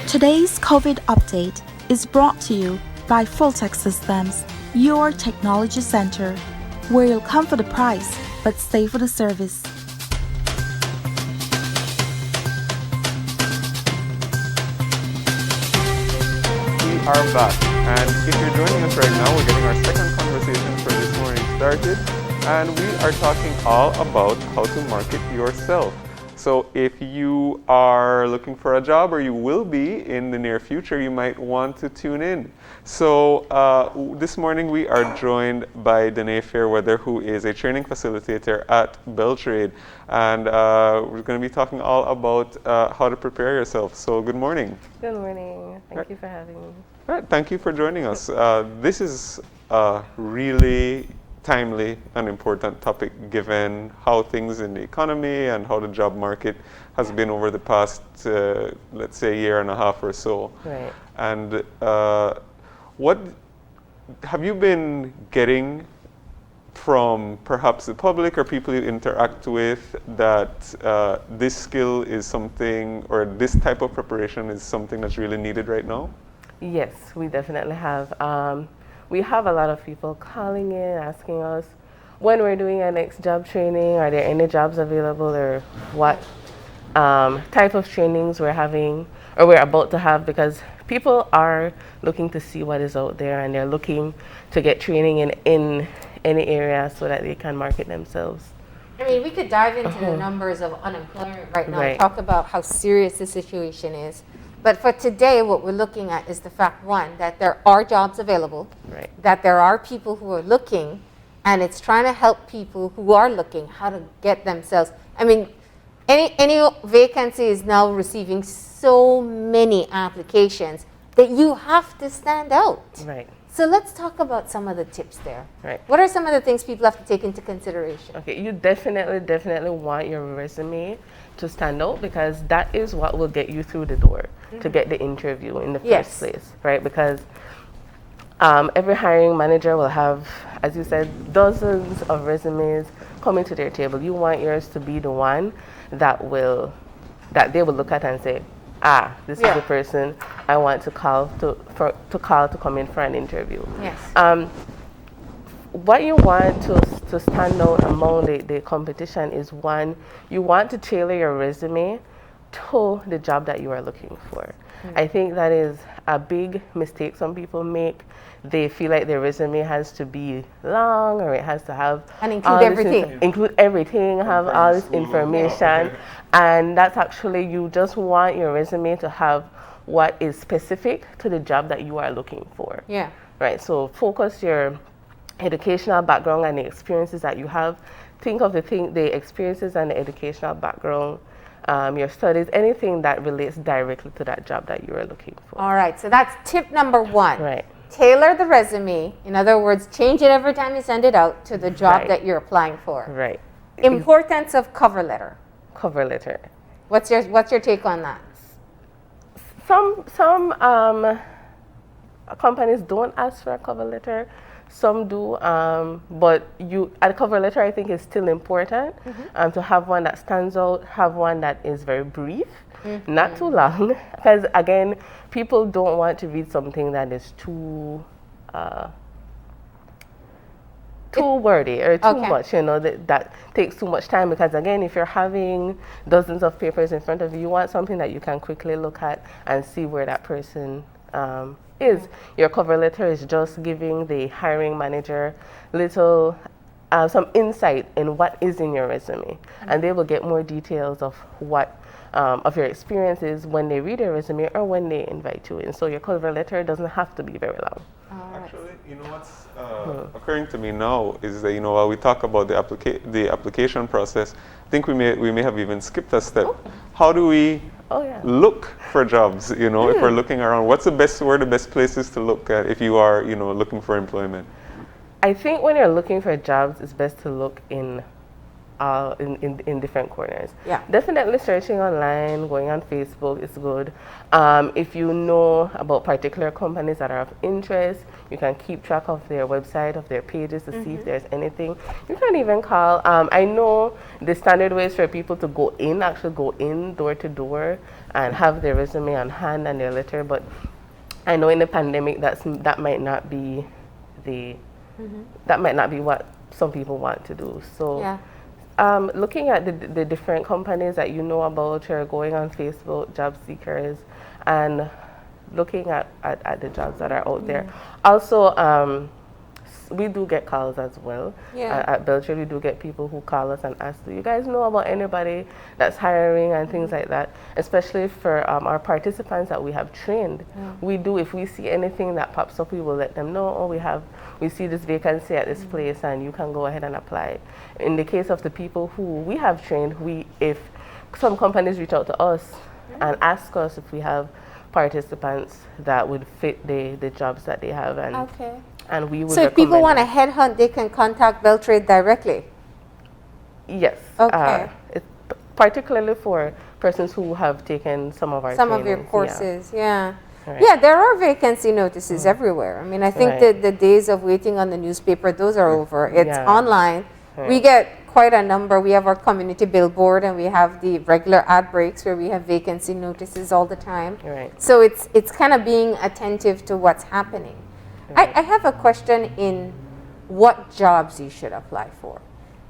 Today's COVID update is brought to you by Fulltech Systems, your technology center, where you'll come for the price but stay for the service. We are back, and if you're joining us right now, we're getting our second conversation for this morning started, and we are talking all about how to market yourself. So if you are looking for a job, or you will be in the near future, you might want to tune in. So this morning we are joined by Danae Fairweather, who is a training facilitator at BELTRAIDE, and we're going to be talking all about how to prepare yourself. So good morning. Good morning. Thank you for having me. All right, thank you for joining us. This is a really timely and important topic given how things in the economy and how the job market has been over the past, let's say, year and a half or so. Right. And what have you been getting from perhaps the public or people you interact with that this skill is something, or this type of preparation is something that's really needed right now? Yes, we definitely have. We have a lot of people calling in, asking us when we're doing our next job training, are there any jobs available, or what type of trainings we're having or we're about to have, because people are looking to see what is out there and they're looking to get training in any area so that they can market themselves. I mean, we could dive into the numbers of unemployment right now, Right. talk about how serious the situation is. But for today, what we're looking at is the fact, one, that there are jobs available, Right. that there are people who are looking, and it's trying to help people who are looking how to get themselves. I mean, any vacancy is now receiving so many applications that you have to stand out. Right. So let's talk about some of the tips there. Right. What are some of the things people have to take into consideration? Okay, you definitely want your resume to stand out, because that is what will get you through the door to get the interview in the Yes. first place, right? Because every hiring manager will have, as you said, dozens of resumes coming to their table. You want yours to be the one that they will look at and say, this is the person I want to call to come in for an interview. Yes. What you want to stand out among the competition is, one, you want to tailor your resume to the job that you are looking for. I think that is a big mistake some people make. They feel like their resume has to be long, or it has to have And include everything. Include everything, have all this information. And that's actually, you just want your resume to have what is specific to the job that you are looking for. Yeah. Right, so focus your educational background and the experiences that you have. Think of the experiences and the educational background, your studies, anything that relates directly to that job that you are looking for. All right, so that's tip number one. Right. Tailor the resume. In other words, change it every time you send it out to the job Right. that you're applying for. Right. Importance of cover letter. Cover letter. What's your take on that? Some companies don't ask for a cover letter. Some do, but a cover letter, I think, is still important to have one that stands out, have one that is very brief, not too long, because again, people don't want to read something that is too wordy or too much, that takes too much time, because again, if you're having dozens of papers in front of you, you want something that you can quickly look at and see where that person is. Your cover letter is just giving the hiring manager some insight in what is in your resume, and they will get more details of what of your experiences when they read your resume or when they invite you in. So your cover letter doesn't have to be very long. Actually, what's occurring to me now is that, while we talk about the application process, I think we may have even skipped a step. How do we look for jobs? If we're looking around, where are the best places to look at if you are, looking for employment? I think when you're looking for jobs, it's best to look in different corners. Yeah. Definitely searching online, going on Facebook is good. If you know about particular companies that are of interest, you can keep track of their website, of their pages to see if there's anything. You can even call. I know the standard ways for people to actually go in door to door and have their resume on hand and their letter. But I know in the pandemic that might not be what some people want to do. So looking at the different companies that you know about, or going on Facebook, job seekers, and looking at the jobs that are out there. Also, we do get calls as well. At BELTRAIDE, we do get people who call us and ask, do you guys know about anybody that's hiring and things like that? Especially for our participants that we have trained. We do, if we see anything that pops up, we will let them know, oh, we see this vacancy at this place and you can go ahead and apply. In the case of the people who we have trained, if some companies reach out to us and ask us if we have participants that would fit the jobs that they have, and we would. So if people want to headhunt, they can contact BELTRAIDE directly? Yes. Okay. It's particularly for persons who have taken some of your courses. Yeah. There are vacancy notices everywhere. I mean, I think that the days of waiting on the newspaper, those are over. It's online. We get quite a number. We have our community billboard, and we have the regular ad breaks where we have vacancy notices all the time. So it's kind of being attentive to what's happening. I have a question in what jobs you should apply for.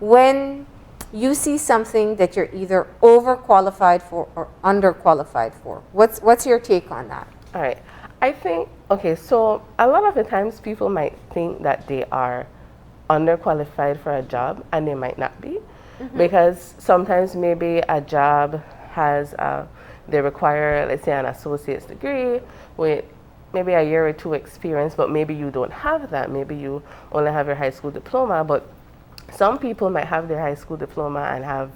When you see something that you're either overqualified for or underqualified for, what's your take on that? All right. I think, so a lot of the times people might think that they are underqualified for a job, and they might not be, because sometimes maybe a job has, they require, let's say, an associate's degree with maybe a year or two experience, but maybe you don't have that. Maybe you only have your high school diploma, but some people might have their high school diploma and have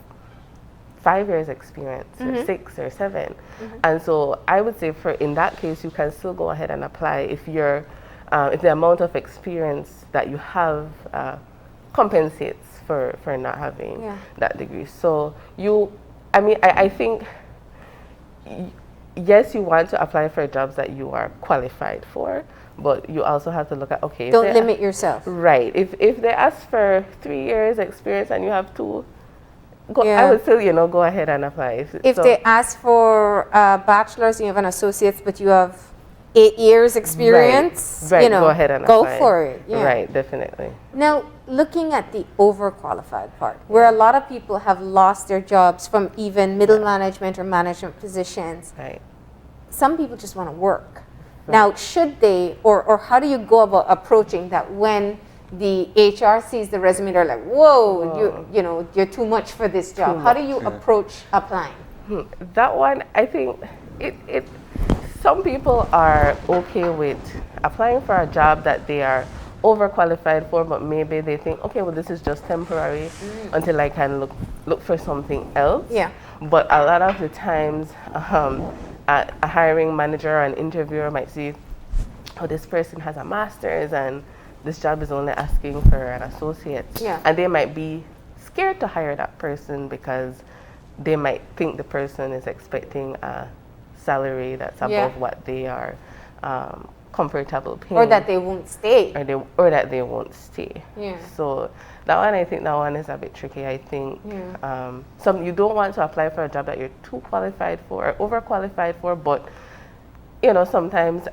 5 years experience, or 6 or 7. And so I would say in that case, you can still go ahead and apply if if the amount of experience that you have compensates for not having that degree. So I think, yes, you want to apply for jobs that you are qualified for, but you also have to look at, don't limit yourself. Right. If they ask for 3 years experience and you have 2, I would still, go ahead and apply. If they ask for a bachelor's and you have an associate's, but you have 8 years experience, go ahead and apply. Go for it. Right, definitely. Now, looking at the overqualified part, where a lot of people have lost their jobs from even middle management or management positions, some people just want to work. Now, should they, or how do you go about approaching that when the HR sees the resume, they're like, whoa, you're too much for this job. How do you approach applying? That one, I think some people are okay with applying for a job that they are overqualified for, but maybe they think, okay, well, this is just temporary until I can look for something else. But a lot of the times, a hiring manager or an interviewer might see, oh, this person has a master's and this job is only asking for an associate. And they might be scared to hire that person because they might think the person is expecting a salary that's above what they are comfortable paying. Or that they won't stay. Or that they won't stay. So I think that one is a bit tricky. I think you don't want to apply for a job that you're too qualified for or overqualified for, but sometimes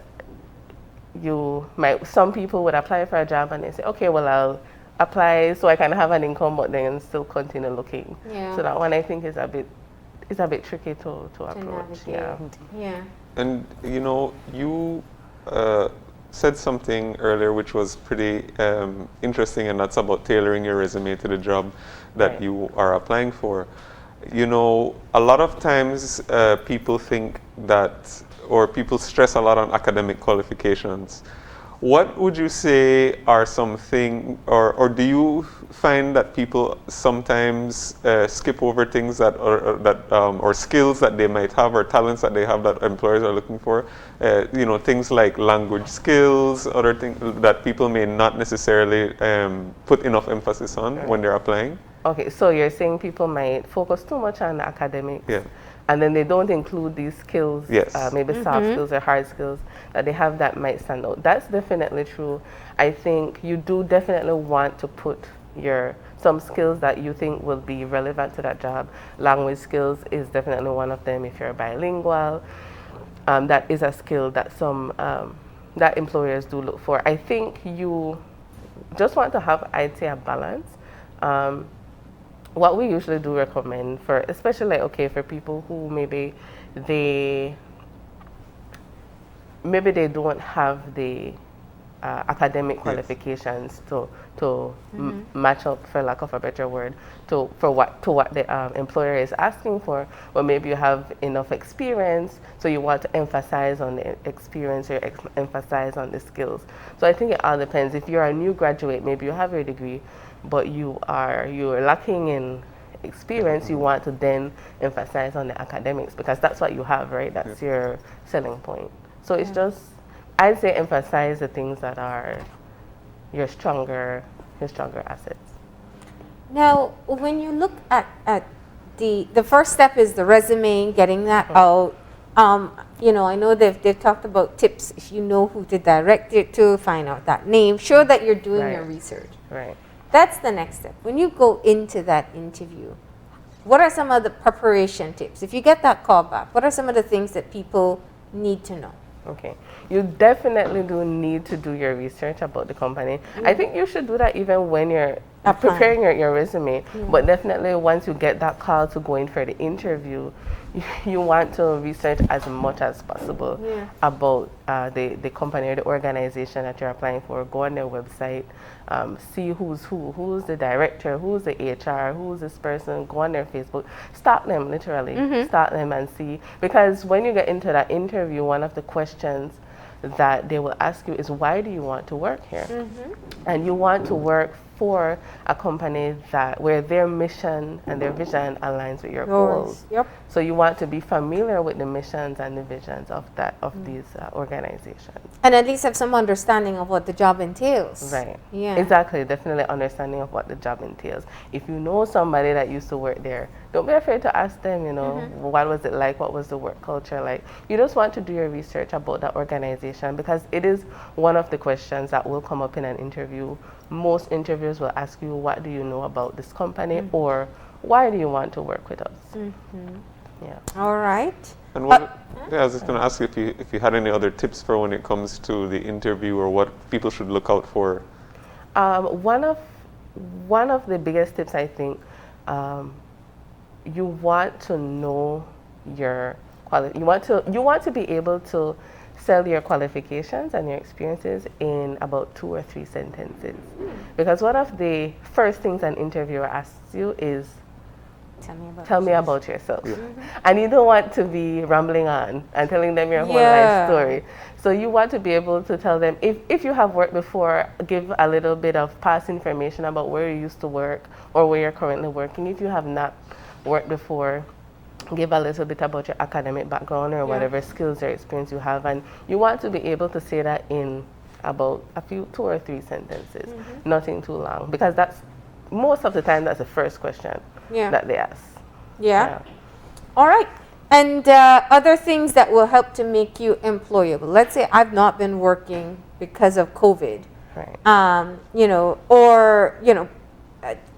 some people would apply for a job and they say, okay, well, I'll apply so I can have an income, but then still continue looking. So that one I think is a bit tricky to approach. And you said something earlier which was pretty interesting, and that's about tailoring your resume to the job that you are applying for. A lot of times people think that, or people stress a lot on academic qualifications. What would you say are something, or do you find that people sometimes skip over things or skills that they might have, or talents that they have that employers are looking for? Things like language skills, other things that people may not necessarily put enough emphasis on when they're applying? Okay, so you're saying people might focus too much on academics, and then they don't include these skills, maybe soft skills or hard skills that they have that might stand out. That's definitely true. I think you do definitely want to put your some skills that you think will be relevant to that job. Language skills is definitely one of them. If you're bilingual, that is a skill that some that employers do look for. I think you just want to have, I'd say, a balance. What we usually do recommend for, especially okay, for people who they maybe they don't have the academic qualifications to match up, for lack of a better word, to what the employer is asking for. Or maybe you have enough experience, so you want to emphasize on the experience or emphasize on the skills. So I think it all depends. If you're a new graduate, maybe you have your degree, but you're lacking in experience, you want to then emphasize on the academics because that's what you have, right? That's your selling point. So it's just, I'd say, emphasize the things that are your stronger assets. Now, when you look at the first step is the resume, getting that out. You know, I know they've talked about tips. If you know who to direct it to, find out that name. Show that you're doing your research. Right. That's the next step. When you go into that interview, what are some of the preparation tips? If you get that call back, what are some of the things that people need to know? Okay. You definitely do need to do your research about the company. I think you should do that even when you're preparing your resume. But definitely once you get that call to go in for the interview, you want to research as much as possible about the company or the organization that you're applying for. Go on their website, see who's the director, who's the HR, who's this person. Go on their Facebook, stalk them, literally stalk them and see, because when you get into that interview, one of the questions that they will ask you is, why do you want to work here? And you want to work for a company where their mission and their vision aligns with your goals. So you want to be familiar with the missions and the visions of these organizations. And at least have some understanding of what the job entails. Right. Yeah. Exactly. Definitely understanding of what the job entails. If you know somebody that used to work there, don't be afraid to ask them, you know, what was it like? What was the work culture like? You just want to do your research about that organization, because it is one of the questions that will come up in an interview. Most interviewers will ask you, what do you know about this company, or why do you want to work with us? Yeah. All right. And I was just going to ask you if you had any other tips for when it comes to the interview, or what people should look out for. One of the biggest tips, I think, you want to know your quality. You want to be able to sell your qualifications and your experiences in about 2 or 3 sentences. Because one of the first things an interviewer asks you is, tell me about yourself. And you don't want to be rambling on and telling them your whole life story. So you want to be able to tell them, if you have worked before, give a little bit of past information about where you used to work or where you're currently working. If you have not worked before, give a little bit about your academic background or whatever skills or experience you have. And you want to be able to say that in about 2 or 3 sentences, nothing too long, because that's most of the time that's the first question that they ask. All right. And other things that will help to make you employable. Let's say I've not been working because of COVID. Right. You know, or, you know,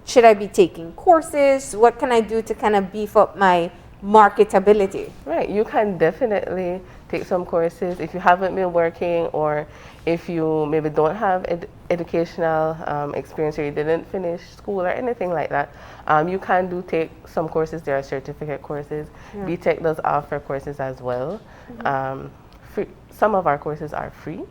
should I be taking courses? What can I do to kind of beef up my marketability? Right. You can definitely take some courses if you haven't been working, or if you maybe don't have educational experience, or you didn't finish school or anything like that. You can take some courses. There are certificate courses. BTech does offer courses as well. Some of our courses are free,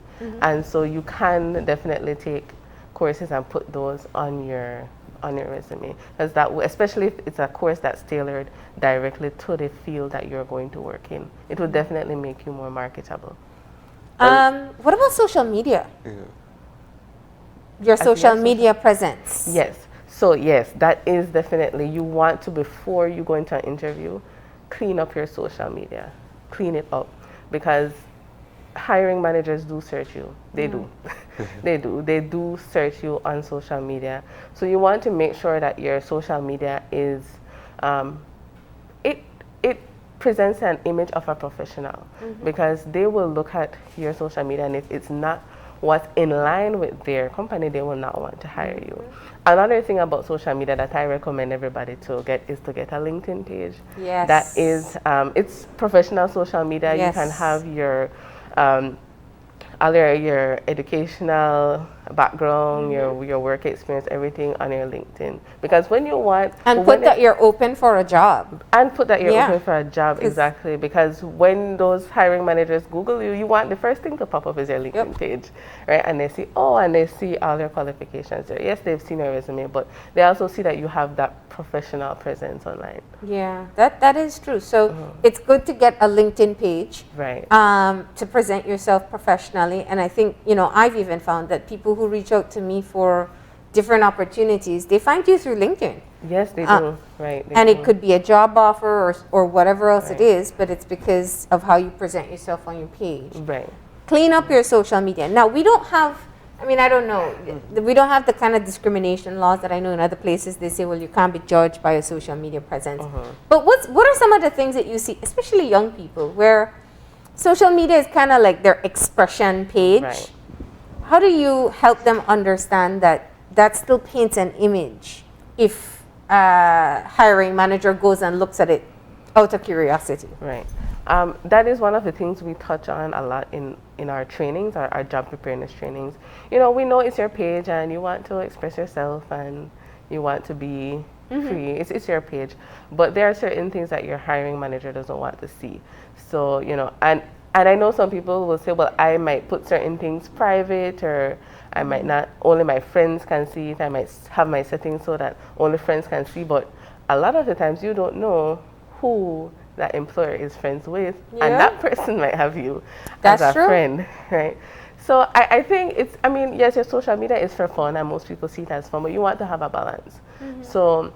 and so you can definitely take courses and put those on your resume, because especially if it's a course that's tailored directly to the field that you're going to work in, it will definitely make you more marketable. What about social media? Your social media presence? Yes. So yes, that is definitely, you want to, before you go into an interview, clean up your social media. Clean it up, because hiring managers do search you. They do. They do search you on social media. So you want to make sure that your social media is, it presents an image of a professional, because they will look at your social media, and if it's not what's in line with their company, they will not want to hire you. Another thing about social media that I recommend everybody to get is to get a LinkedIn page. Yes. That is, it's professional social media. Yes. You can have your all your educational background, your work experience, everything on your LinkedIn. Because when you want... And put that you're open for a job. And put that you're open for a job, exactly. Because when those hiring managers Google you, you want the first thing to pop up is your LinkedIn page, right? And they see, and they see all your qualifications there. Yes, they've seen your resume, but they also see that you have that professional presence online. Yeah, that is true. So it's good to get a LinkedIn page, right? To present yourself professionally. And I think, I've even found that people who reach out to me for different opportunities, they find you through LinkedIn. Yes, they do. Right. And it could be a job offer or whatever else it is, but it's because of how you present yourself on your page. Right. Clean up your social media. Now, we don't have, I don't know, we don't have the kind of discrimination laws that I know in other places. They say, well, you can't be judged by your social media presence. But what are some of the things that you see, especially young people, where social media is kind of like their expression page? Right. How do you help them understand that still paints an image if a hiring manager goes and looks at it out of curiosity? Right. That is one of the things we touch on a lot in our trainings, our job preparedness trainings. We know it's your page and you want to express yourself and you want to be free. It's your page. But there are certain things that your hiring manager doesn't want to see. So, and I know some people will say, well, I might put certain things private, or I might not, only my friends can see it. I might have my settings so that only friends can see. But a lot of the times you don't know who that employer is friends with, and that person might have you as a friend, right? So I think yes, your social media is for fun, and most people see it as fun, but you want to have a balance. So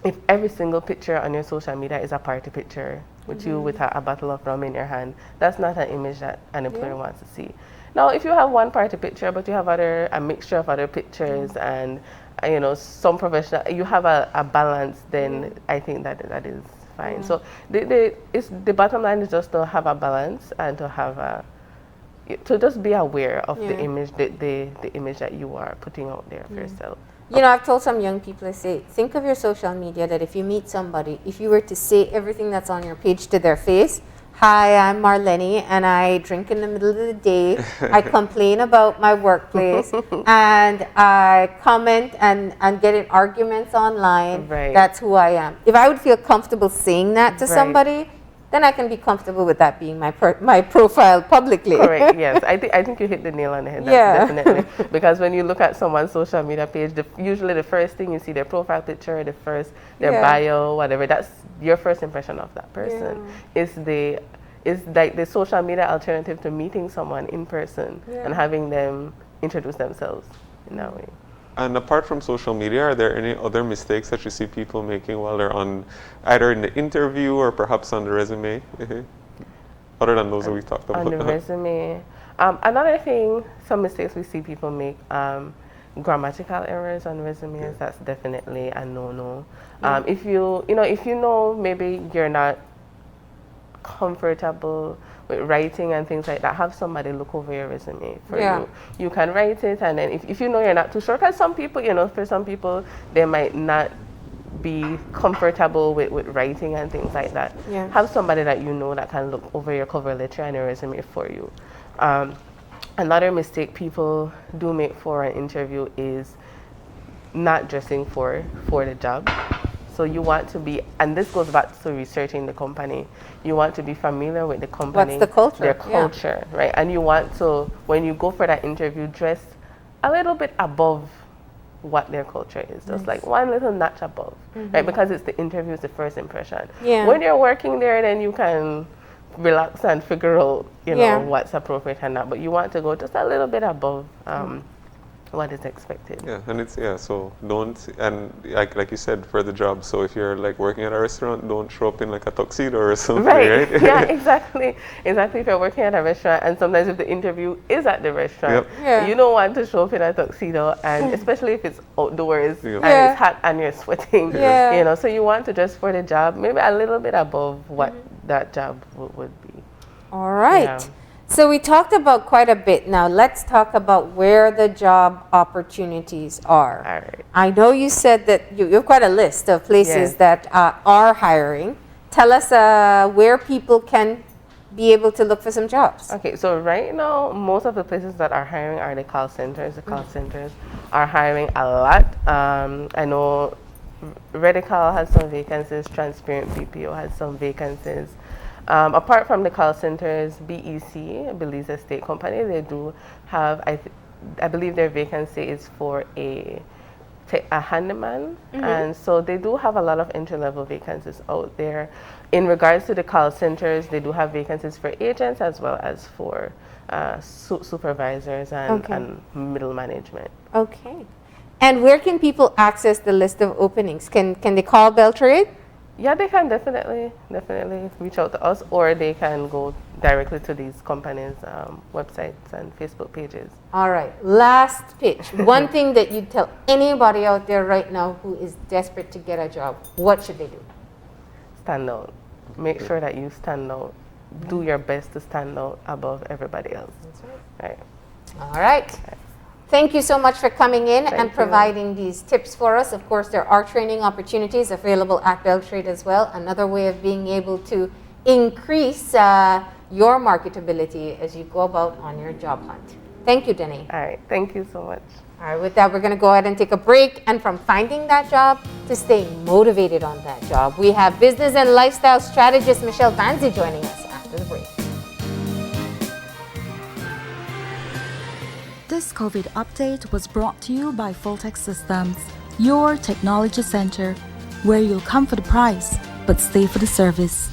if every single picture on your social media is a party picture with you with a bottle of rum in your hand, that's not an image that an employer wants to see. Now, if you have one party picture, but you have a mixture of other pictures and some professional, you have a balance, then I think that is fine. So the bottom line is just to have a balance and to have to just be aware of the image, the image that you are putting out there for yourself. I've told some young people, I say, think of your social media that if you meet somebody, if you were to say everything that's on your page to their face, hi, I'm Marlene, and I drink in the middle of the day, I complain about my workplace, and I comment and get in arguments online, that's who I am. If I would feel comfortable saying that to somebody, then I can be comfortable with that being my profile publicly. Correct, yes. I think you hit the nail on the head, definitely. Because when you look at someone's social media page, usually the first thing you see, their profile picture, their bio, whatever, that's your first impression of that person. Is like the social media alternative to meeting someone in person and having them introduce themselves in that way. And apart from social media, are there any other mistakes that you see people making while they're on, either in the interview or perhaps on the resume? Other than those that we talked about. On the resume. Another thing, some mistakes we see people make, grammatical errors on resumes, that's definitely a no-no. If you know maybe you're not comfortable with writing and things like that, have somebody look over your resume for you. You can write it, and then if you know you're not too sure, because some people, for some people, they might not be comfortable with writing and things like that. Have somebody that you know that can look over your cover letter and your resume for you. Another mistake people do make for an interview is not dressing for the job. So you want to be, and this goes back to researching the company, you want to be familiar with the company. What's the culture? Their culture, right? And you want to, when you go for that interview, dress a little bit above what their culture is. Just like one little notch above, right? Because it's the interview, it's the first impression. When you're working there, then you can relax and figure out, what's appropriate and not. But you want to go just a little bit above what is expected. Yeah, and it's, so don't, and like you said, for the job, so if you're like working at a restaurant, don't show up in like a tuxedo or something, right? Yeah, exactly. If you're working at a restaurant, and sometimes if the interview is at the restaurant, you don't want to show up in a tuxedo, and especially if it's outdoors and it's hot and you're sweating, so you want to dress for the job, maybe a little bit above what that job would be. All right. So we talked about quite a bit. Now let's talk about where the job opportunities are. All right. I know you said that you have quite a list of places Yes. that are hiring. Tell us where people can be able to look for some jobs. Okay, so right now, most of the places that are hiring are the call centers. The call centers are hiring a lot. I know Redical has some vacancies, Transparent BPO has some vacancies. Apart from the call centers, BEC, Belize Estate Company, they do have, I believe their vacancy is for a handyman, and so they do have a lot of entry-level vacancies out there. In regards to the call centers, they do have vacancies for agents as well as for supervisors and middle management. Okay. And where can people access the list of openings? Can they call BELTRAIDE? Yeah, they can definitely reach out to us, or they can go directly to these companies' websites and Facebook pages. All right, last pitch. One thing that you'd tell anybody out there right now who is desperate to get a job, what should they do? Stand out. Make sure that you stand out. Do your best to stand out above everybody else. That's right. Right. All right. Thank you so much for coming in and Thank you. providing these tips for us. Of course, there are training opportunities available at BELTRAIDE as well. Another way of being able to increase your marketability as you go about on your job hunt. Thank you, Denny. All right. Thank you so much. All right, with that, we're going to go ahead and take a break. And from finding that job to staying motivated on that job, we have business and lifestyle strategist Michelle Banzi joining us after the break. This COVID update was brought to you by Fulltech Systems, your technology center, where you'll come for the price, but stay for the service.